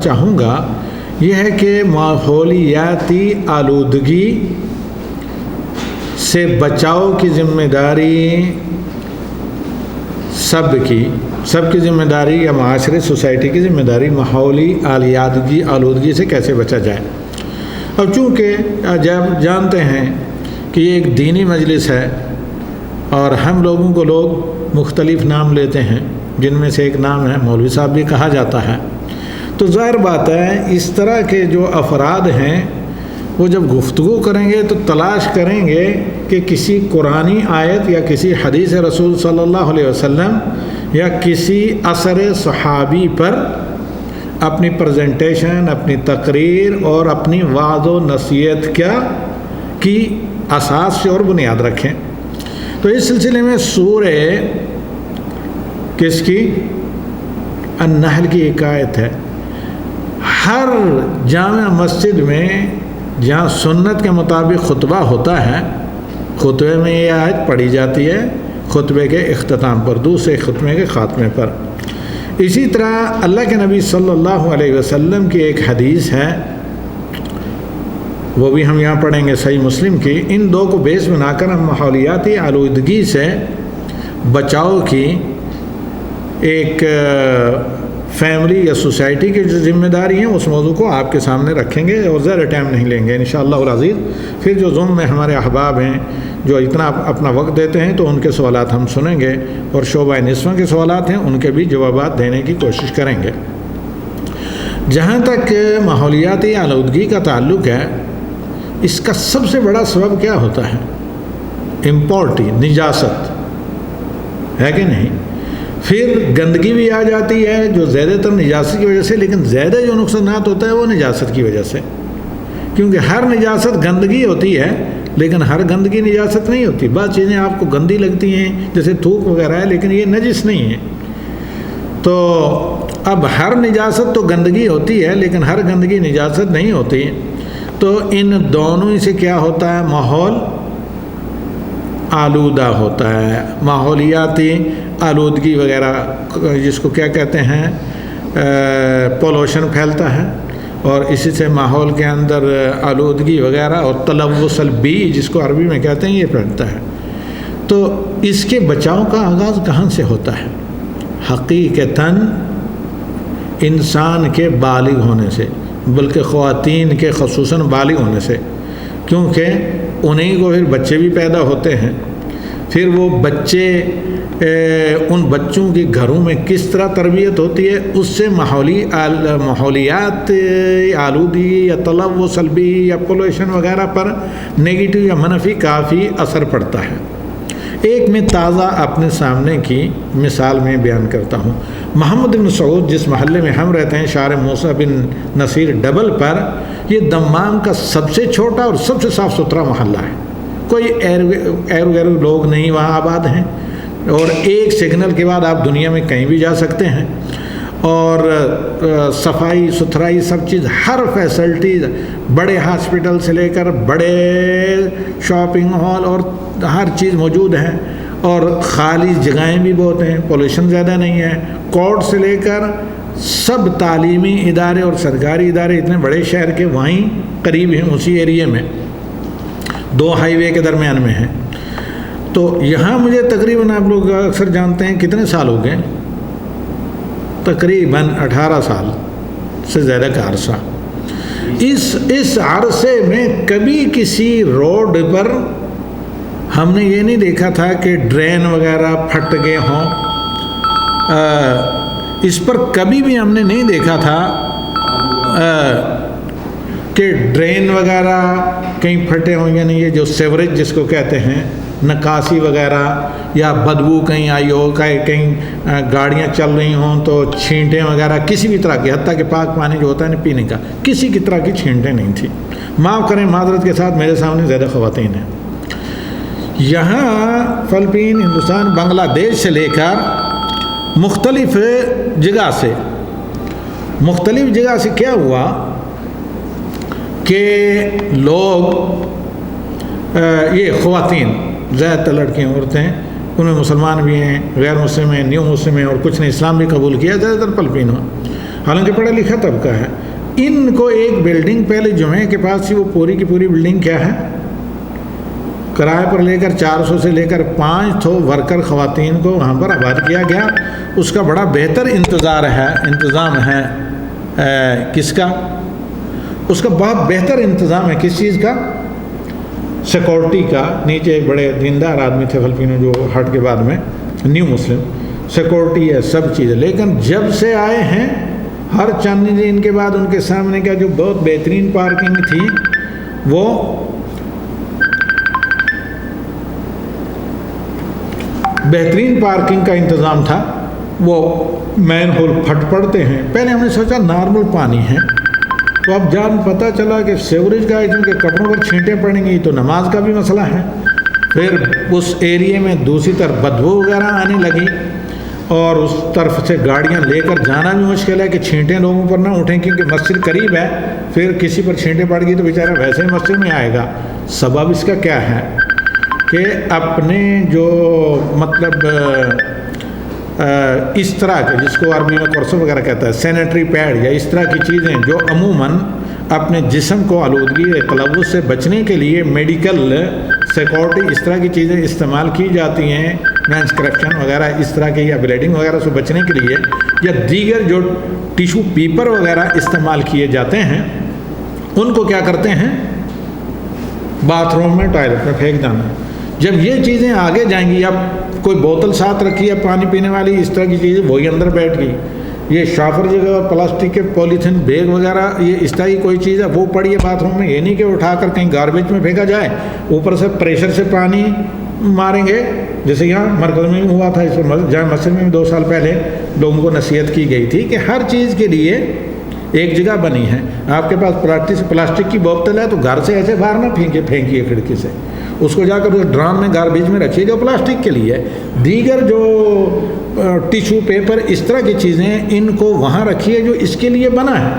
چاہوں گا یہ ہے کہ ماحولیاتی آلودگی سے بچاؤ کی ذمہ داری سب کی ذمہ داری یا معاشرے سوسائٹی کی ذمہ داری ماحولی آلودگی سے کیسے بچا جائے۔ اب چونکہ جب جانتے ہیں کہ یہ ایک دینی مجلس ہے اور ہم لوگوں کو لوگ مختلف نام لیتے ہیں، جن میں سے ایک نام ہے مولوی صاحب بھی کہا جاتا ہے، تو ظاہر بات ہے اس طرح کے جو افراد ہیں وہ جب گفتگو کریں گے تو تلاش کریں گے کہ کسی قرآنی آیت یا کسی حدیث رسول صلی اللہ علیہ وسلم یا کسی اثر صحابی پر اپنی پریزنٹیشن، اپنی تقریر اور اپنی وعظ و نصیحت کی اساس سے اور بنیاد رکھیں۔ تو اس سلسلے میں سورہ کس کی؟ النحل کی ایک آیت ہے۔ ہر جامع مسجد میں جہاں سنت کے مطابق خطبہ ہوتا ہے، خطبے میں یہ آیت پڑھی جاتی ہے، خطبے کے اختتام پر، دوسرے خطبے کے خاتمے پر۔ اسی طرح اللہ کے نبی صلی اللہ علیہ وسلم کی ایک حدیث ہے، وہ بھی ہم یہاں پڑھیں گے، صحیح مسلم کی۔ ان دو کو بیس بنا کر ہم ماحولیاتی آلودگی سے بچاؤ کی ایک فیملی یا سوسائٹی کی جو ذمہ داری ہیں اس موضوع کو آپ کے سامنے رکھیں گے اور زیادہ ٹائم نہیں لیں گے انشاءاللہ العزیز۔ پھر جو زوم میں ہمارے احباب ہیں جو اتنا اپنا وقت دیتے ہیں تو ان کے سوالات ہم سنیں گے، اور شعبہ نسواں کے سوالات ہیں ان کے بھی جوابات دینے کی کوشش کریں گے۔ جہاں تک ماحولیاتی آلودگی کا تعلق ہے، اس کا سب سے بڑا سبب کیا ہوتا ہے؟ امپورٹی، نجاست ہے کہ نہیں؟ پھر گندگی بھی آ جاتی ہے جو زیادہ تر نجاست کی وجہ سے، لیکن زیادہ جو نقصانات ہوتا ہے وہ نجاست کی وجہ سے، کیونکہ ہر نجاست گندگی ہوتی ہے لیکن ہر گندگی نجاست نہیں ہوتی۔ بعض چیزیں آپ کو گندی لگتی ہیں جیسے تھوک وغیرہ ہے، لیکن یہ نجس نہیں ہے۔ تو اب ہر نجاست تو گندگی ہوتی ہے لیکن ہر گندگی نجاست نہیں ہوتی، تو ان دونوں سے کیا ہوتا ہے؟ ماحول آلودہ ہوتا ہے۔ ماحولیاتی آلودگی وغیرہ جس کو کیا کہتے ہیں، پولوشن پھیلتا ہے، اور اسی سے ماحول کے اندر آلودگی وغیرہ اور تلوث البیئ جس کو عربی میں کہتے ہیں یہ پھیلتا ہے۔ تو اس کے بچاؤ کا آغاز کہاں سے ہوتا ہے؟ حقیقتاً انسان کے بالغ ہونے سے، بلکہ خواتین کے خصوصاً بالغ ہونے سے، کیونکہ انہیں کو پھر بچے بھی پیدا ہوتے ہیں۔ پھر وہ بچے، ان بچوں کی گھروں میں کس طرح تربیت ہوتی ہے، اس سے ماحولیات آلودگی یا تلوث البیئ یا پولوشن وغیرہ پر نگیٹو یا منفی کافی اثر پڑتا ہے۔ ایک میں تازہ اپنے سامنے کی مثال میں بیان کرتا ہوں۔ محمد بن سعود جس محلے میں ہم رہتے ہیں، شارع موسیٰ بن نصیر ڈبل پر، یہ دمام کا سب سے چھوٹا اور سب سے صاف ستھرا محلہ ہے۔ کوئی ایرو لوگ نہیں وہاں آباد ہیں، اور ایک سگنل کے بعد آپ دنیا میں کہیں بھی جا سکتے ہیں، اور صفائی ستھرائی سب چیز، ہر فیسلٹیز، بڑے ہاسپٹل سے لے کر بڑے شاپنگ ہال اور ہر چیز موجود ہے، اور خالی جگہیں بھی بہت ہیں، پولوشن زیادہ نہیں ہے۔ کورٹ سے لے کر سب تعلیمی ادارے اور سرکاری ادارے اتنے بڑے شہر کے وہیں قریب ہیں، اسی ایریے میں، 2 ہائی وے کے درمیان میں ہیں۔ تو یہاں مجھے تقریباً آپ لوگ اکثر جانتے ہیں کتنے سال ہو گئے؟ تقریباً 18 سال سے زیادہ کا عرصہ۔ اس عرصے میں کبھی کسی روڈ پر ہم نے یہ نہیں دیکھا تھا کہ ڈرین وغیرہ پھٹ گئے ہوں، اس پر کبھی بھی ہم نے نہیں دیکھا تھا کہ ڈرین وغیرہ کہیں پھٹے ہوں، یعنی یہ جو سیوریج جس کو کہتے ہیں، نکاسی وغیرہ، یا بدبو کہیں آئی ہو، کہیں گاڑیاں چل رہی ہوں تو چھینٹیں وغیرہ کسی بھی طرح کی، حتیٰ کہ پاک پانی جو ہوتا ہے نا پینے کا، کسی کی طرح کی چھینٹیں نہیں تھی۔ معاف کریں معذرت کے ساتھ، میرے سامنے زیادہ خواتین ہیں۔ یہاں فلپین، ہندوستان، بنگلہ دیش سے لے کر مختلف جگہ سے کیا ہوا کہ لوگ، یہ خواتین، زیادہ تر لڑکیاں، عورتیں، ان میں مسلمان بھی ہیں، غیر مسلم ہیں، نیو مسلم ہیں، اور کچھ نے اسلام بھی قبول کیا، زیادہ تر فلپین ہوا۔ حالانکہ پڑھا لکھا طبقہ ہے. ان کو ایک بلڈنگ پہلے جمعے کے پاس تھی، وہ پوری کی پوری بلڈنگ کیا ہے کرائے پر لے کر 400 سے لے کر 500 ورکر خواتین کو وہاں پر آباد کیا گیا. اس کا بڑا بہتر انتظام ہے کس کا؟ اس کا بہت بہتر انتظام ہے کس چیز کا؟ سیکورٹی کا. نیچے ایک بڑے دیندار آدمی تھے فلپینو جو ہٹ کے بعد میں نیو مسلم، سیکورٹی ہے سب چیز ہے. لیکن جب سے آئے ہیں ہر چند دن کے بعد ان کے سامنے کا جو بہت بہترین پارکنگ تھی وہ بہترین پارکنگ کا انتظام تھا، وہ مین ہول پھٹ پڑتے ہیں. پہلے ہم نے سوچا نارمل پانی ہے، تو اب جب پتہ چلا کہ سیوریج کا ہے کیونکہ کپڑوں پر چھینٹیں پڑیں گی تو نماز کا بھی مسئلہ ہے. پھر اس ایریے میں دوسری طرف بدبو وغیرہ آنے لگی اور اس طرف سے گاڑیاں لے کر جانا بھی مشکل ہے کہ چھینٹیں لوگوں پر نہ اٹھیں کیونکہ مسجد قریب ہے. پھر کسی پر چھینٹیں پڑ گئی تو بیچارہ ویسے ہی مسجد میں آئے گا. سبب اس کا کیا ہے کہ اپنے جو مطلب اس طرح کے جس کو عربی میں کرسو وغیرہ کہتا ہے سینیٹری پیڈ یا اس طرح کی چیزیں جو عموماً اپنے جسم کو آلودگی تلوث سے بچنے کے لیے میڈیکل سیکورٹی اس طرح کی چیزیں استعمال کی جاتی ہیں، مینس کرپشن وغیرہ اس طرح کے یا بلیڈنگ وغیرہ سے بچنے کے لیے، یا دیگر جو ٹیشو پیپر وغیرہ استعمال کیے جاتے ہیں ان کو کیا کرتے ہیں باتھ روم میں ٹوائلٹ میں پھینک جانا. جب یہ چیزیں آگے جائیں گی، اب کوئی بوتل ساتھ رکھی ہے پانی پینے والی اس طرح کی چیزیں وہی اندر بیٹھ گئی، یہ شافر جگہ اور پلاسٹک کے پولیتھین بیگ وغیرہ یہ اس طرح کی کوئی چیز ہے وہ پڑی ہے باتھ روم میں. یہ نہیں کہ اٹھا کر کہیں گاربیج میں پھینکا جائے، اوپر سے پریشر سے پانی ماریں گے جیسے یہاں مرکز میں بھی ہوا تھا. اس پر جامع مسجد میں بھی 2 سال پہلے لوگوں کو نصیحت کی گئی تھی کہ ہر چیز کے لیے ایک جگہ بنی ہے. آپ کے پاس پلاسٹک کی بوتل ہے تو گھر سے ایسے باہر نہ پھینکیے کھڑکی سے، اس کو جا کر اس ڈرام میں گاربیج میں رکھیے جو پلاسٹک کے لیے. دیگر جو ٹیشو پیپر اس طرح کی چیزیں ان کو وہاں رکھیے جو اس کے لیے بنا ہے.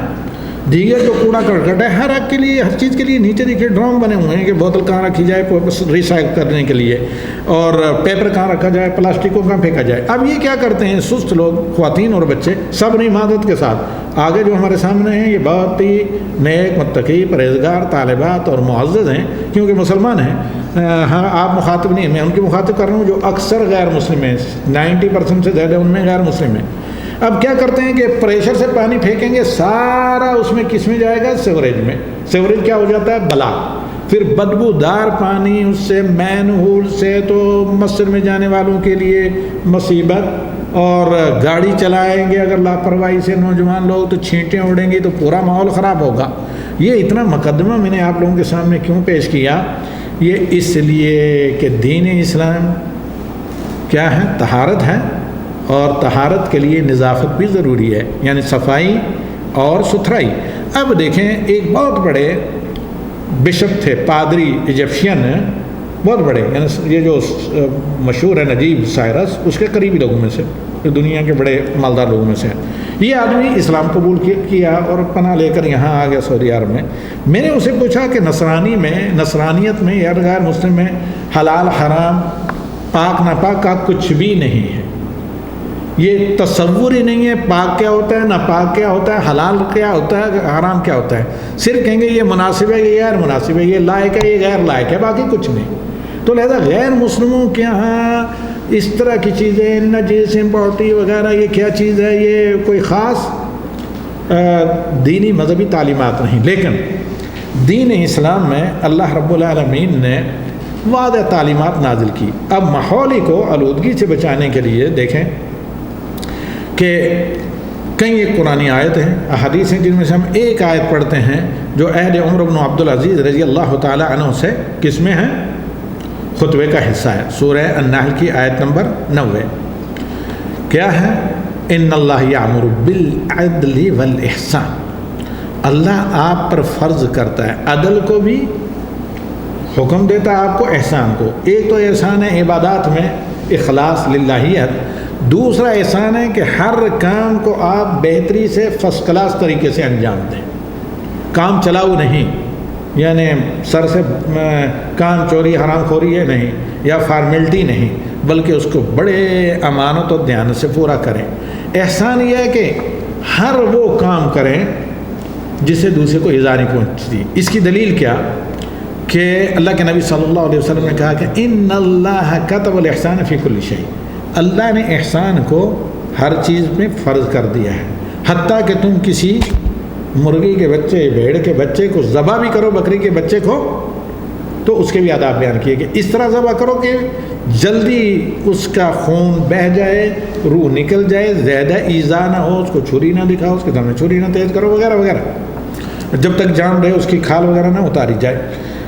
دیگر جو کوڑا کرکٹ ہے ہر ایک کے لیے ہر چیز کے لیے نیچے دیکھیے ڈرام بنے ہوئے ہیں کہ بوتل کہاں رکھی جائے ریسائکل کرنے کے لیے، اور پیپر کہاں رکھا جائے، پلاسٹک کو کہاں پھینکا جائے. اب یہ کیا کرتے ہیں سست لوگ، خواتین اور بچے سب نے عبادت کے ساتھ آگے جو ہمارے سامنے ہیں یہ بہت ہی نیک متقی پرہیزگار طالبات اور معزز ہیں کیونکہ مسلمان ہیں. ہاں آپ مخاطب نہیں، میں ان کی مخاطب کر رہا ہوں جو اکثر غیر مسلم ہیں، 90% سے زیادہ ان میں غیر مسلم ہیں. اب کیا کرتے ہیں کہ پریشر سے پانی پھینکیں گے، سارا اس میں کس میں جائے گا؟ سیوریج میں. سیوریج کیا ہو جاتا ہے؟ بلا. پھر بدبودار پانی اس سے مین ہول سے تو مسجد میں جانے والوں کے لیے مصیبت، اور گاڑی چلائیں گے اگر لاپرواہی سے نوجوان لوگ تو چھینٹیں اڑیں گی تو پورا ماحول خراب ہوگا. یہ اتنا مقدمہ میں نے آپ لوگوں کے سامنے کیوں پیش کیا؟ یہ اس لیے کہ دین اسلام کیا ہے؟ طہارت ہے، اور طہارت کے لیے نظافت بھی ضروری ہے، یعنی صفائی اور ستھرائی. اب دیکھیں ایک بہت بڑے بشپ تھے، پادری ایجپشین بہت بڑے، یعنی یہ جو مشہور ہے نجیب سائرس اس کے قریبی لوگوں میں سے، دنیا کے بڑے مالدار لوگوں میں سے ہیں. یہ آدمی اسلام قبول کیا اور پناہ لے کر یہاں آ گیا سعودی عرب میں. میں نے اسے پوچھا کہ نصرانیت میں یا غیر مسلم میں حلال حرام پاک ناپاک کا کچھ بھی نہیں ہے. یہ تصور ہی نہیں ہے پاک کیا ہوتا ہے، ناپاک کیا ہوتا ہے، حلال کیا ہوتا ہے، حرام کیا ہوتا ہے. صرف کہیں گے یہ مناسب ہے، یہ غیر مناسب ہے، یہ لائق ہے، یہ غیر لائق ہے، باقی کچھ نہیں. تو لہذا غیر مسلموں کے ہاں اس طرح کی چیزیں نجس امپورٹی وغیرہ یہ کیا چیز ہے، یہ کوئی خاص دینی مذہبی تعلیمات نہیں. لیکن دین اسلام میں اللہ رب العالمین نے واضح تعلیمات نازل کی. اب ماحولی کو آلودگی سے بچانے کے لیے دیکھیں کہ کئی ایک قرآنی آیت ہیں، احادیث ہیں، جن میں سے ہم ایک آیت پڑھتے ہیں جو عہد عمر بن عبدالعزیز رضی اللہ تعالی عنہ سے کس میں ہے؟ خطبے کا حصہ ہے. سورہ النحل کی آیت نمبر 90. کیا ہے؟ ان اللہ یامر بالعدل والاحسان. اللہ آپ پر فرض کرتا ہے، عدل کو بھی حکم دیتا ہے آپ کو، احسان کو. ایک تو احسان ہے عبادات میں اخلاص للہیت، دوسرا احسان ہے کہ ہر کام کو آپ بہتری سے فرسٹ کلاس طریقے سے انجام دیں. کام چلاؤ نہیں، یعنی سر سے کام چوری حرام خوری ہے نہیں، یا فارمیلٹی نہیں، بلکہ اس کو بڑے امانت و دیانت سے پورا کریں. احسان یہ ہے کہ ہر وہ کام کریں جس سے دوسرے کو ایذا نہیں پہنچتی. اس کی دلیل کیا کہ اللہ کے نبی صلی اللہ علیہ وسلم نے کہا کہ ان اللہ کتب الاحسان فی کل شیء، اللہ نے احسان کو ہر چیز میں فرض کر دیا ہے، حتیٰ کہ تم کسی مرغی کے بچے، بھیڑ کے بچے کو ذبح بھی کرو، بکری کے بچے کو، تو اس کے بھی آداب بیان کیے کہ اس طرح ذبح کرو کہ جلدی اس کا خون بہہ جائے، روح نکل جائے، زیادہ ایذا نہ ہو، اس کو چھری نہ دکھاؤ، اس کے سامنے چھری نہ تیز کرو وغیرہ وغیرہ، جب تک جان رہے اس کی کھال وغیرہ نہ اتاری جائے.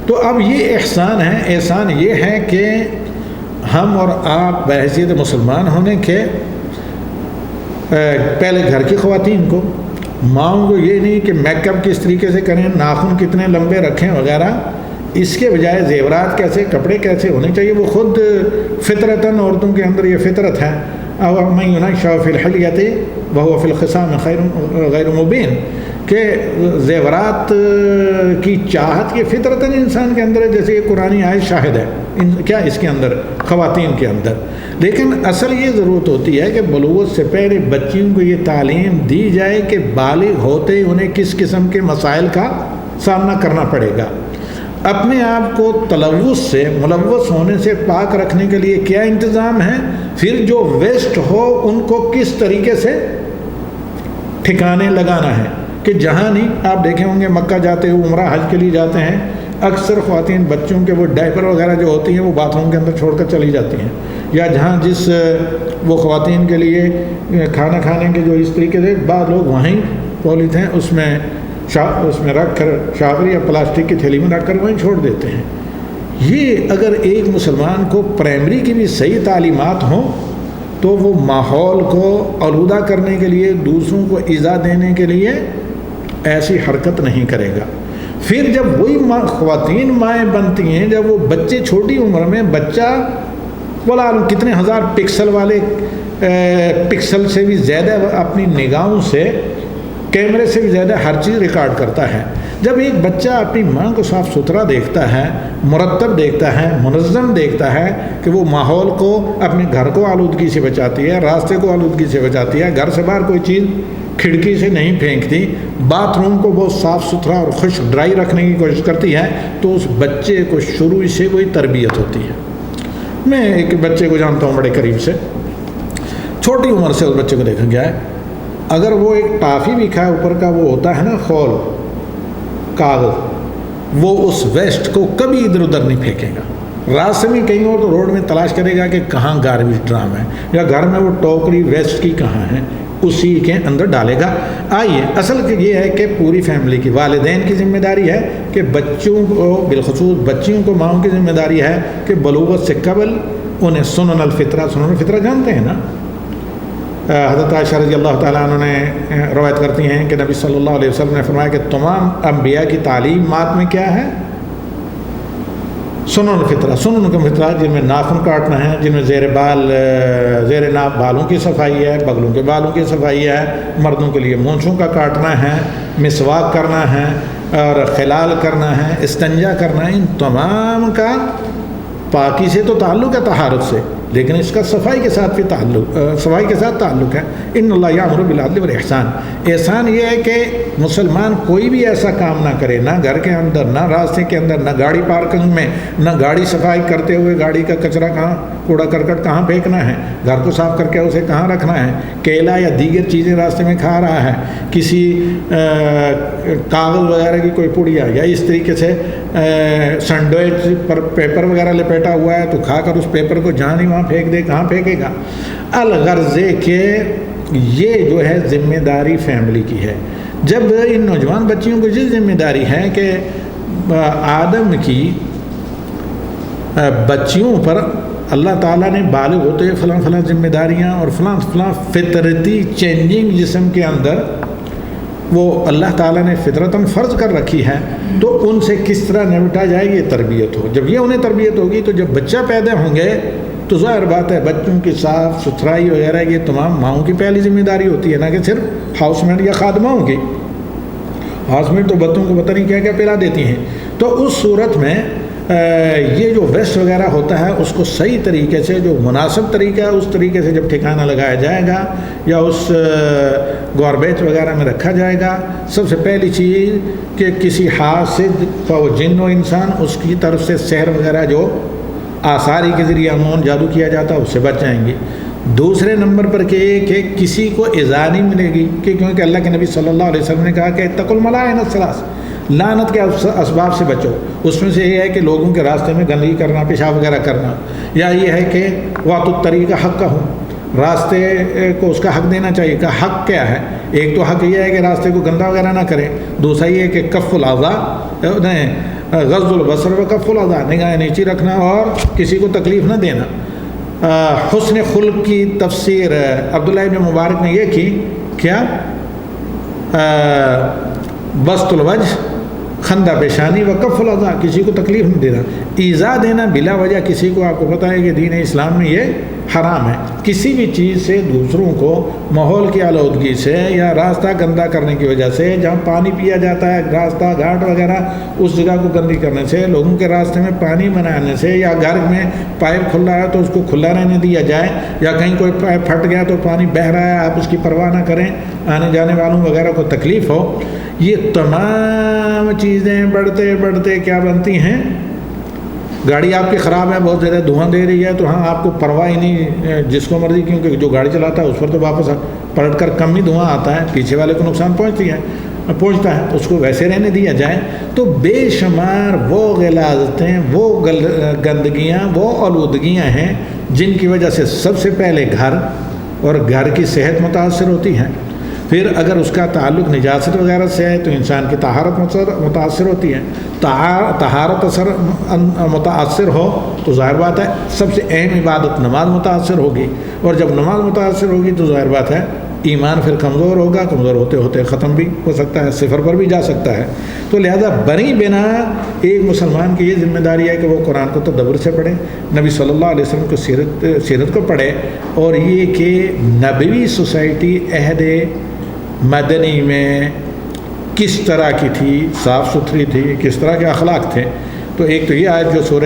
تو اب یہ احسان ہے. احسان یہ ہے کہ ہم اور آپ بحیثیت مسلمان ہونے کے پہلے گھر کی خواتین کو، ماؤں کو یہ نہیں کہ میک اپ کس طریقے سے کریں، ناخن کتنے لمبے رکھیں وغیرہ، اس کے بجائے زیورات کیسے، کپڑے کیسے ہونے چاہیے، وہ خود فطرتاً عورتوں کے اندر یہ فطرت ہے. اور من ينشأ في الحلیۃ وهو في الخصام غیر مبین، کہ زیورات کی چاہت یہ فطرتاً انسان کے اندر ہے، جیسے یہ قرآنی آیت شاہد ہے کیا اس کے اندر، خواتین کے اندر. لیکن اصل یہ ضرورت ہوتی ہے کہ بلوغت سے پہلے بچیوں کو یہ تعلیم دی جائے کہ بالغ ہوتے ہی انہیں کس قسم کے مسائل کا سامنا کرنا پڑے گا، اپنے آپ کو تلوث سے، ملوث ہونے سے پاک رکھنے کے لیے کیا انتظام ہے، پھر جو ویسٹ ہو ان کو کس طریقے سے ٹھکانے لگانا ہے. کہ جہاں نہیں، آپ دیکھے ہوں گے مکہ جاتے ہوئے، عمرہ حج کے لیے جاتے ہیں، اکثر خواتین بچوں کے وہ ڈائپر وغیرہ جو ہوتی ہیں وہ باتھ روم کے اندر چھوڑ کر چلی جاتی ہیں، یا جہاں جس وہ خواتین کے لیے کھانا کھانے کے جو اس طریقے سے بعض لوگ وہیں پولیتھین اس میں رکھ کر، شاوری یا پلاسٹک کی تھیلی میں رکھ کر وہیں چھوڑ دیتے ہیں. یہ اگر ایک مسلمان کو پرائمری کی بھی صحیح تعلیمات ہوں تو وہ ماحول کو آلودہ کرنے کے لیے، دوسروں کو ایذا دینے کے لیے ایسی حرکت نہیں کرے گا. پھر جب وہی خواتین مائیں بنتی ہیں، جب وہ بچے چھوٹی عمر میں، بچہ بولا کتنے ہزار پکسل والے پکسل سے بھی زیادہ اپنی نگاہوں سے، کیمرے سے بھی زیادہ ہر چیز ریکارڈ کرتا ہے. جب ایک بچہ اپنی ماں کو صاف ستھرا دیکھتا ہے، مرتب دیکھتا ہے، منظم دیکھتا ہے کہ وہ ماحول کو، اپنے گھر کو آلودگی سے بچاتی ہے، راستے کو آلودگی سے بچاتی ہے، گھر سے باہر کوئی چیز کھڑکی سے نہیں پھینکتی، باتھ روم کو بہت صاف ستھرا اور خشک ڈرائی رکھنے کی کوشش کرتی ہے، تو اس بچے کو شروع سے کوئی تربیت ہوتی ہے. میں ایک بچے کو جانتا ہوں بڑے قریب سے، چھوٹی عمر سے اس بچے کو دیکھا گیا ہے، اگر وہ ایک ٹافی بھی کھائے، اوپر کا وہ ہوتا ہے نا خول کاغذ، وہ اس ویسٹ کو کبھی ادھر ادھر نہیں پھینکے گا. راستے میں کہیں اور تو روڈ میں تلاش کرے گا کہ کہاں گاربیج ڈرام ہے، یا گھر میں وہ ٹوکری ویسٹ کی کہاں ہے، اسی کے اندر ڈالے گا. آئیے، اصل یہ ہے کہ پوری فیملی کی، والدین کی ذمہ داری ہے کہ بچوں کو، بالخصوص بچیوں کو ماؤں کی ذمہ داری ہے کہ بلوغت سے قبل انہیں سنن الفطرہ جانتے ہیں نا. حضرت عائشہ رضی اللہ تعالیٰ عنہ نے روایت کرتی ہیں کہ نبی صلی اللہ علیہ وسلم نے فرمایا کہ تمام انبیاء کی تعلیمات میں کیا ہے؟ سنن الفطرہ. سنن کا فطرہ جن میں ناخن کاٹنا ہے، جن میں زیر ناف بالوں کی صفائی ہے، بغلوں کے بالوں کی صفائی ہے، مردوں کے لیے مونچھوں کا کاٹنا ہے، مسواک کرنا ہے، اور خلال کرنا ہے، استنجا کرنا ہے. ان تمام کا پاکی سے تو تعلق ہے، طہارت سے، لیکن اس کا صفائی کے ساتھ بھی تعلق ہے. ان اللہ یامر بالعدل والاحسان. احسان یہ ہے کہ مسلمان کوئی بھی ایسا کام نہ کرے، نہ گھر کے اندر، نہ راستے کے اندر، نہ گاڑی پارکنگ میں، نہ گاڑی صفائی کرتے ہوئے گاڑی کا کچرا کہاں، کوڑا کرکٹ کہاں پھینکنا ہے، گھر کو صاف کر کے اسے کہاں رکھنا ہے، کیلا یا دیگر چیزیں راستے میں کھا رہا ہے، کسی کاغذ وغیرہ کی کوئی پڑیا، یا اس طریقے سے سینڈوچ پر پیپر وغیرہ لپیٹا ہوا ہے تو کھا کر اس پیپر کو جہاں نہیں وہاں پھینک دے، کہاں پھینکے گا. الغرض کہ یہ جو ہے ذمہ داری فیملی کی ہے. جب ان نوجوان بچیوں کو یہ ذمہ داری ہے کہ آدم کی بچیوں پر اللہ تعالیٰ نے بالغ ہوتے فلاں فلاں ذمہ داریاں اور فلاں فلاں فطرتی چینجنگ جسم کے اندر وہ اللہ تعالیٰ نے فطرتاً فرض کر رکھی ہے، تو ان سے کس طرح نمٹا جائے گی، یہ تربیت ہو. جب یہ انہیں تربیت ہوگی تو جب بچہ پیدا ہوں گے تو ظاہر بات ہے بچوں کی صاف ستھرائی وغیرہ یہ تمام ماؤں کی پہلی ذمہ داری ہوتی ہے، نہ کہ صرف ہاؤس مینٹ یا خادماؤں کی. ہاؤس مینٹ تو بچوں کو پتہ نہیں کیا کیا پلا دیتی ہیں. تو اس صورت میں یہ جو ویسٹ وغیرہ ہوتا ہے اس کو صحیح طریقے سے، جو مناسب طریقہ ہے اس طریقے سے جب ٹھکانہ لگایا جائے گا، یا اس گاربیج وغیرہ میں رکھا جائے گا، سب سے پہلی چیز کہ کسی حاسد و جن و انسان اس کی طرف سے سحر وغیرہ جو آثاری کے ذریعے عموماً جادو کیا جاتا ہے اس سے بچ جائیں گے۔ دوسرے نمبر پر کہ کسی کو ایذا نہیں ملے گی، کیونکہ اللہ کے نبی صلی اللہ علیہ وسلم نے کہا کہ اتقوا الملائن الثلاث، لعنت کے اسباب سے بچو۔ اس میں سے یہ ہے کہ لوگوں کے راستے میں گندگی کرنا، پیشاب وغیرہ کرنا، یا یہ ہے کہ وَأْتُوا الطَّرِيقَ حَقَّهُ، راستے کو اس کا حق دینا چاہیے۔ کا حق کیا ہے؟ ایک تو حق یہ ہے کہ راستے کو گندا وغیرہ نہ کریں، دوسرا یہ ہے کہ کف الاذى، غض البصر و کف الاذى، نگاہ نیچی رکھنا اور کسی کو تکلیف نہ دینا۔ حسن خلق کی تفسیر عبداللہ ابن مبارک نے یہ کی، کیا؟ بسط الوجہ، خندہ پیشانی، و کف الاذى، کسی کو تکلیف نہیں دینا۔ ایذا دینا بلا وجہ کسی کو، آپ کو پتہ ہے کہ دین اسلام میں یہ حرام ہے۔ کسی بھی چیز سے دوسروں کو ماحول کی آلودگی سے یا راستہ گندا کرنے کی وجہ سے، جہاں پانی پیا جاتا ہے، راستہ گھاٹ وغیرہ، اس جگہ کو گندی کرنے سے، لوگوں کے راستے میں پانی بنانے سے، یا گھر میں پائپ کھلا ہے تو اس کو کھلا رہنے دیا جائے، یا کہیں کوئی پائپ پھٹ گیا تو پانی بہہ رہا ہے آپ اس کی پرواہ نہ کریں، آنے جانے والوں وغیرہ کو تکلیف ہو، یہ تمام چیزیں بڑھتے بڑھتے کیا بنتی ہیں؟ گاڑی آپ کی خراب ہے، بہت زیادہ دھواں دے رہی ہے، تو ہاں آپ کو پرواہ ہی نہیں جس کو مرضی، کیونکہ جو گاڑی چلاتا ہے اس پر تو واپس پلٹ کر کم ہی دھواں آتا ہے، پیچھے والے کو نقصان پہنچتا ہے، اس کو ویسے رہنے دیا جائے۔ تو بے شمار وہ غلاظتیں، وہ گندگیاں، وہ آلودگیاں ہیں جن کی وجہ سے سب سے پہلے گھر اور گھر کی صحت متاثر ہوتی ہے، پھر اگر اس کا تعلق نجاست وغیرہ سے ہے تو انسان کی طہارت متاثر ہوتی ہے، طہارت متاثر ہو تو ظاہر بات ہے سب سے اہم عبادت نماز متاثر ہوگی، اور جب نماز متاثر ہوگی تو ظاہر بات ہے ایمان پھر کمزور ہوگا، کمزور ہوتے ہوتے ختم بھی ہو سکتا ہے، صفر پر بھی جا سکتا ہے۔ تو لہذا بری بنا ایک مسلمان کی یہ ذمہ داری ہے کہ وہ قرآن کو تدبر سے پڑھے، نبی صلی اللہ علیہ وسلم کو سیرت کو پڑھے، اور یہ کہ نبوی سوسائٹی عہد مدنی میں کس طرح کی تھی، صاف ستھری تھی، کس طرح کے اخلاق تھے۔ تو ایک تو یہ آیت جو سورہ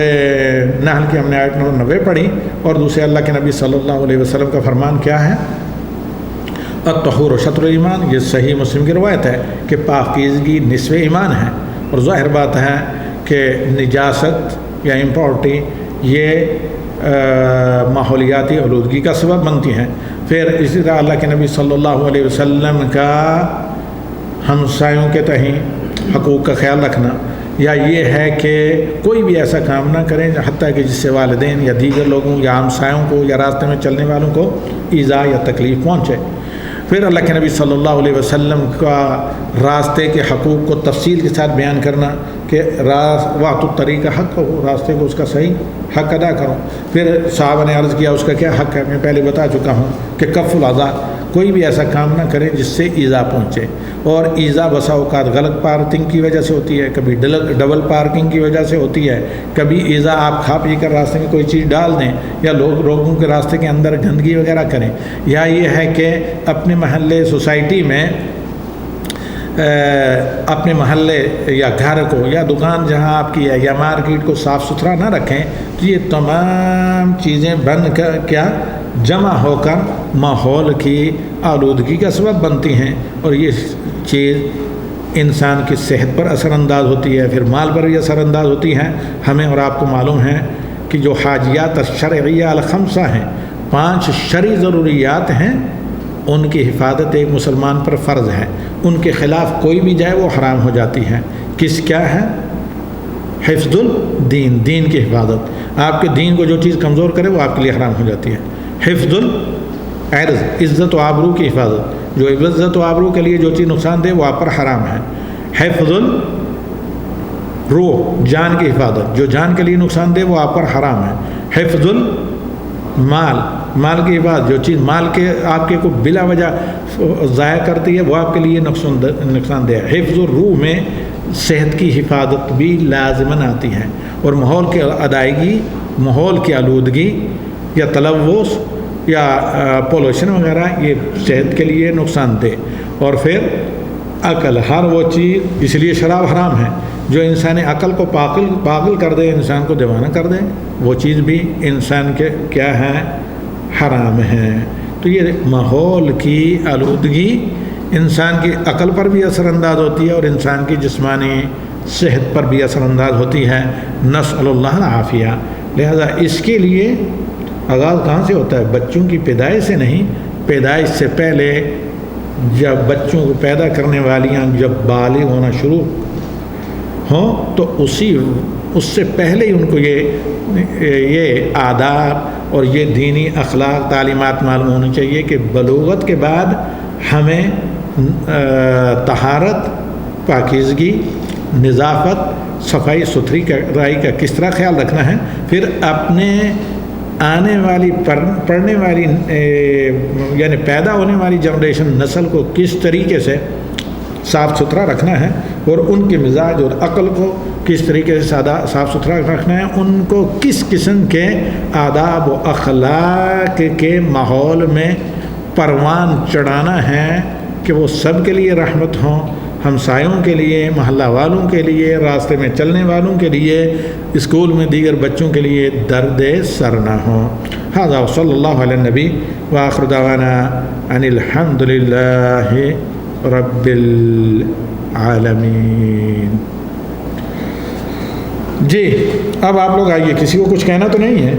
نحل کی ہم نے آیت نمبر 90 پڑھی، اور دوسرے اللہ کے نبی صلی اللہ علیہ وسلم کا فرمان کیا ہے؟ الطہور شطر ایمان، یہ صحیح مسلم کی روایت ہے کہ پاکیزگی نصف ایمان ہے، اور ظاہر بات ہے کہ نجاست یا امپورٹی یہ ماحولیاتی آلودگی کا سبب بنتی ہیں۔ پھر اسی طرح اللہ کے نبی صلی اللہ علیہ وسلم کا ہمسایوں کے تئیں حقوق کا خیال رکھنا، یا یہ ہے کہ کوئی بھی ایسا کام نہ کریں حتیٰ کہ جس سے والدین یا دیگر لوگوں یا ہمسایوں کو یا راستے میں چلنے والوں کو ایذا یا تکلیف پہنچے۔ پھر اللہ کے نبی صلی اللہ علیہ وسلم کا راستے کے حقوق کو تفصیل کے ساتھ بیان کرنا کہ وَأْتُوا الطَّرِيقَ حَقَّهُ، راستے کو اس کا صحیح حق ادا کرو۔ پھر صحابہ نے عرض کیا اس کا کیا حق ہے، میں پہلے بتا چکا ہوں کہ کف الاذى، کوئی بھی ایسا کام نہ کریں جس سے ایذا پہنچے، اور ایذا بسا اوقات غلط پارکنگ کی وجہ سے ہوتی ہے، کبھی ڈبل پارکنگ کی وجہ سے ہوتی ہے، کبھی ایذا آپ کھا پی کر راستے میں کوئی چیز ڈال دیں، یا لوگوں کے راستے کے اندر گندگی وغیرہ کریں، یا یہ ہے کہ اپنے محلے سوسائٹی میں اپنے محلے یا گھر کو یا دکان جہاں آپ کی ہے یا مارکیٹ کو صاف ستھرا نہ رکھیں، تو یہ تمام چیزیں بن کر کیا جمع ہو کر ماحول کی آلودگی کا سبب بنتی ہیں، اور یہ چیز انسان کی صحت پر اثر انداز ہوتی ہے، پھر مال پر بھی اثر انداز ہوتی ہے۔ ہمیں اور آپ کو معلوم ہے کہ جو حاجیات الشرعیہ الخمسہ ہیں، 5 شرعی ضروریات ہیں، ان کی حفاظت ایک مسلمان پر فرض ہے، ان کے خلاف کوئی بھی جائے وہ حرام ہو جاتی ہے۔ کیا ہے؟ حفظ الدین، دین کی حفاظت، آپ کے دین کو جو چیز کمزور کرے وہ آپ کے لیے حرام ہو جاتی ہے۔ حفظ العرض، عزت و آبرو کی حفاظت، جو عزت و آبرو کے لیے جو چیز نقصان دے وہ آپ پر حرام ہے۔ حفظ الروح، جان کی حفاظت، جو جان کے لیے نقصان دے وہ آپ پر حرام ہے۔ حفظ المال، مال کی حفاظت، جو چیز مال کے آپ کے کو بلا وجہ ضائع کرتی ہے وہ آپ کے لیے نقصان دہ ہے۔ حفظ الروح میں صحت کی حفاظت بھی لازماً آتی ہے، اور ماحول کی ادائیگی، ماحول کی آلودگی یا تلوث یا پولوشن وغیرہ یہ صحت کے لیے نقصان دہ۔ اور پھر عقل، ہر وہ چیز، اس لیے شراب حرام ہے جو انسانی عقل کو پاگل کر دے، انسان کو دیوانہ کر دے، وہ چیز بھی انسان کے کیا ہے؟ حرام ہے۔ تو یہ ماحول کی آلودگی انسان کی عقل پر بھی اثر انداز ہوتی ہے اور انسان کی جسمانی صحت پر بھی اثر انداز ہوتی ہے، نسأل اللہ العافیہ۔ لہذا اس کے لیے آغاز کہاں سے ہوتا ہے؟ بچوں کی پیدائش سے نہیں، پیدائش سے پہلے جب بچوں کو پیدا کرنے والیاں جب بالغ ہونا شروع ہوں تو اس سے پہلے ہی ان کو یہ آداب اور یہ دینی اخلاق تعلیمات معلوم ہونی چاہیے کہ بلوغت کے بعد ہمیں طہارت، پاکیزگی، نظافت، صفائی ستھری رائی کا کس طرح خیال رکھنا ہے، پھر اپنے آنے والی پڑھنے والی یعنی پیدا ہونے والی جنریشن نسل کو کس طریقے سے صاف ستھرا رکھنا ہے اور ان کے مزاج اور عقل کو کس طریقے سے صاف ستھرا رکھنا ہے، ان کو کس قسم کے آداب و اخلاق کے ماحول میں پروان چڑھانا ہے کہ وہ سب کے لیے رحمت ہوں، ہمسایوں کے لیے، محلہ والوں کے لیے، راستے میں چلنے والوں کے لیے، اسکول میں دیگر بچوں کے لیے درد سر نہ ہوں۔ ھذا صلی اللہ علیہ نبی وآخر دعوانا ان الحمد للہ رب العالمین۔ جی اب آپ لوگ آئیے، کسی کو کچھ کہنا تو نہیں ہے؟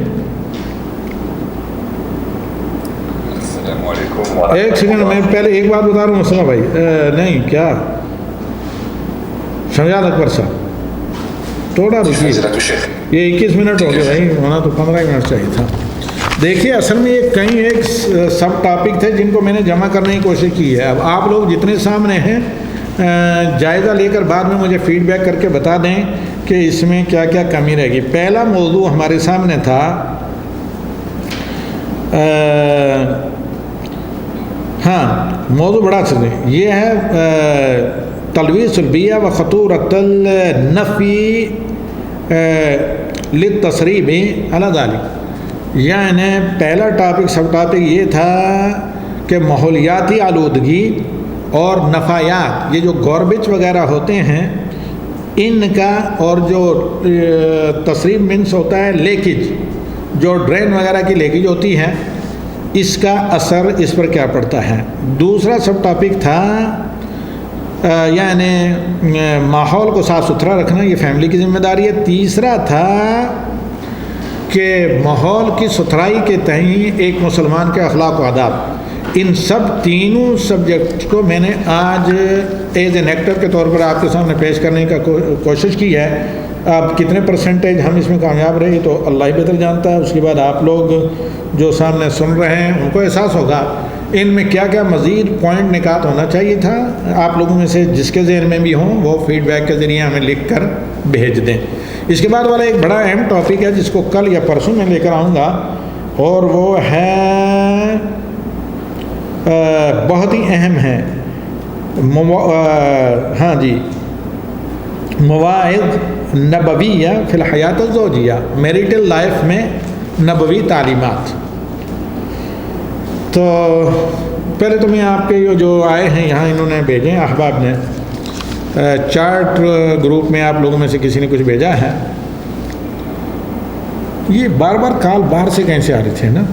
السلام علیکم۔ ایک سیکنڈ، میں پہلے ایک بات بتا رہا ہوں اسلام بھائی، نہیں کیا شمشاد اکبر صاحب تھوڑا رکیے، یہ 21 منٹ ہو گئے بھائی، ہونا تو 15 منٹ چاہیے تھا۔ دیکھیے اصل میں یہ کئی ایک سب ٹاپک تھے جن کو میں نے جمع کرنے کی کوشش کی ہے۔ اب آپ لوگ جتنے سامنے ہیں جائزہ لے کر بعد میں مجھے فیڈ بیک کر کے بتا دیں کہ اس میں کیا کیا کمی رہے گی۔ پہلا موضوع ہمارے سامنے تھا موضوع بڑا اچھا ہے، یہ ہے تلویث البیئہ و خطورۃ النفی للتصریب علی ذلک، یعنی پہلا ٹاپک سب ٹاپک یہ تھا کہ ماحولیاتی آلودگی اور نفایات، یہ جو گاربیج وغیرہ ہوتے ہیں ان کا، اور جو تصریب مینس ہوتا ہے لیکیج، جو ڈرین وغیرہ کی لیکیج ہوتی ہے، اس کا اثر اس پر کیا پڑتا ہے۔ دوسرا سب ٹاپک تھا یعنی ماحول کو صاف ستھرا رکھنا، یہ فیملی کی ذمہ داری ہے۔ تیسرا تھا کہ ماحول کی ستھرائی کے تئیں ایک مسلمان کے اخلاق و آداب۔ ان سب تینوں سبجیکٹ کو میں نے آج ایز این ایکٹر کے طور پر آپ کے سامنے پیش کرنے کا کوشش کی ہے۔ اب کتنے پرسنٹیج ہم اس میں کامیاب رہے تو اللہ ہی بہتر جانتا ہے۔ اس کے بعد آپ لوگ جو سامنے سن رہے ہیں ان کو احساس ہوگا ان میں کیا کیا مزید پوائنٹ نکات ہونا چاہیے تھا۔ آپ لوگوں میں سے جس کے ذہن میں بھی ہوں وہ فیڈ بیک کے ذریعے ہمیں لکھ کر بھیج دیں۔ اس کے بعد والا ایک بڑا اہم ٹاپک ہے جس کو کل یا پرسوں میں لے کر آؤں گا، اور وہ ہے بہت ہی اہم ہے، ہاں جی، مواعظ نبویہ فی الحیات الزوجیہ، میریٹل لائف میں نبوی تعلیمات۔ تو پہلے تو میں آپ کے جو آئے ہیں یہاں انہوں نے بھیجے ہیں احباب نے، چارٹ گروپ میں آپ لوگوں میں سے کسی نے کچھ بھیجا ہے۔ یہ بار بار کال باہر سے کہیں سے آ رہے تھے نا،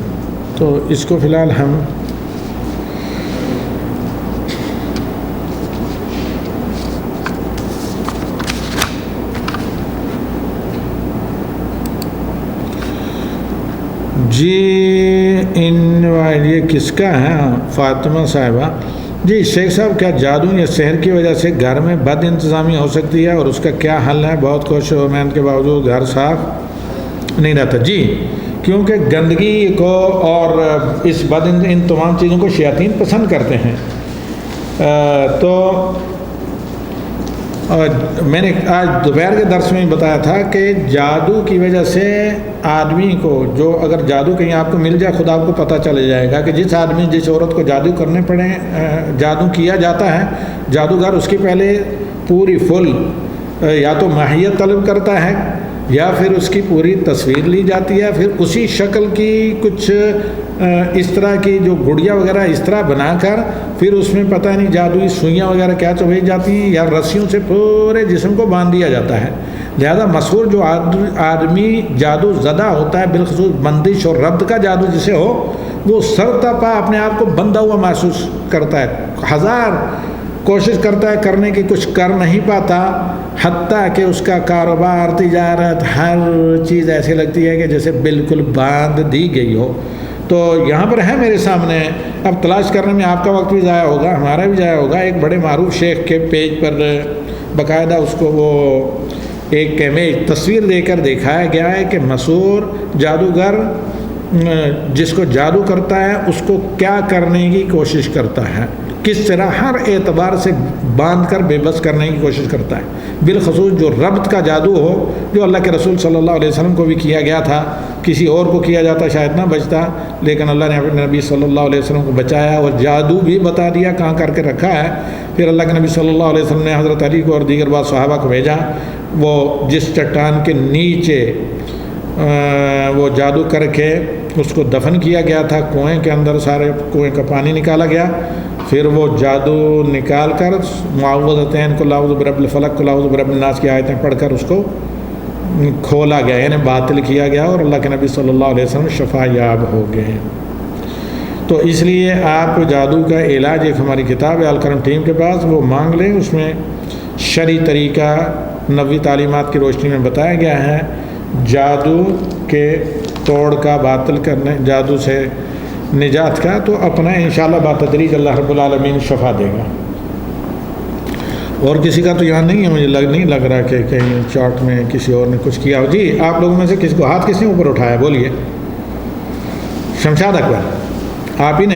تو اس کو فی الحال ہم جی یہ کس کا ہے؟ فاطمہ صاحبہ جی، شیخ صاحب کیا جادو یا سحر کی وجہ سے گھر میں بد انتظامی ہو سکتی ہے اور اس کا کیا حل ہے؟ بہت کوشش و محنت کے باوجود گھر صاف نہیں رہتا۔ جی کیونکہ گندگی کو اور اس ان تمام چیزوں کو شیاطین پسند کرتے ہیں۔ تو میں نے آج دوپہر کے درس میں بتایا تھا کہ جادو کی وجہ سے آدمی کو، جو اگر جادو کہیں آپ کو مل جائے، خود آپ کو پتہ چل جائے گا کہ جس آدمی جس عورت کو جادو کرنے پڑے، جادو کیا جاتا ہے، جادوگر اس کی پہلے پوری فل یا تو ماہیت طلب کرتا ہے یا پھر اس کی پوری تصویر لی جاتی ہے، پھر اسی شکل کی کچھ اس طرح کی جو گڑیا وغیرہ اس طرح بنا کر پھر اس میں پتہ نہیں جادوئی سوئیاں وغیرہ کیا چبھائی جاتی ہیں یا رسیوں سے پورے جسم کو باندھ دیا جاتا ہے۔ لہذا مشہور جو آدمی جادو زدہ ہوتا ہے، بالخصوص بندش اور ربط کا جادو جسے ہو، وہ سر پا اپنے آپ کو بندھا ہوا محسوس کرتا ہے، ہزار کوشش کرتا ہے کرنے کی، کچھ کر نہیں پاتا، حتیٰ کہ اس کا کاروبار، تجارت، ہر چیز ایسی لگتی ہے کہ جیسے بالکل باندھ دی گئی ہو۔ تو یہاں پر ہے میرے سامنے، اب تلاش کرنے میں آپ کا وقت بھی ضائع ہوگا، ہمارا بھی ضائع ہوگا۔ ایک بڑے معروف شیخ کے پیج پر باقاعدہ اس کو وہ ایک امیج تصویر دے کر دکھایا گیا ہے کہ مسحور جادوگر جس کو جادو کرتا ہے اس کو کیا کرنے کی کوشش کرتا ہے، کس طرح ہر اعتبار سے باندھ کر بے بس کرنے کی کوشش کرتا ہے، بالخصوص جو ربط کا جادو ہو، جو اللہ کے رسول صلی اللہ علیہ وسلم کو بھی کیا گیا تھا، کسی اور کو کیا جاتا شاید نہ بچتا، لیکن اللہ نے اپنے نبی صلی اللہ علیہ وسلم کو بچایا اور جادو بھی بتا دیا کہاں کر کے رکھا ہے۔ پھر اللہ کے نبی صلی اللہ علیہ وسلم نے حضرت علی کو اور دیگر بعض صحابہ کو بھیجا، وہ جس چٹان کے نیچے وہ جادو کر کے اس کو دفن کیا گیا تھا، کنویں کے اندر سارے کنویں کا پانی نکالا گیا، پھر وہ جادو نکال کر معوذتین کو اعوذ برب الفلق کو اعوذ برب الناس کی آیتیں پڑھ کر اس کو کھولا گیا، یعنی باطل کیا گیا، اور اللہ کے نبی صلی اللہ علیہ وسلم شفا یاب ہو گئے۔ تو اس لیے آپ جادو کا علاج، ایک ہماری کتاب ہے الکرم ٹیم کے پاس، وہ مانگ لیں، اس میں شرعی طریقہ نبوی تعلیمات کی روشنی میں بتایا گیا ہے جادو کے توڑ کا، باطل کرنے، جادو سے نجات کا، تو اپنا انشاءاللہ بتدریج اللہ رب العالمین شفا دے گا۔ اور کسی کا تو یہاں نہیں ہے، مجھے نہیں لگ رہا کہ کہیں چارٹ میں کسی اور نے کچھ کیا ہو۔ جی آپ لوگوں میں سے کس کو ہاتھ کس نے اوپر اٹھایا؟ بولیے۔ شمشاد اکبر، آپ ہی نے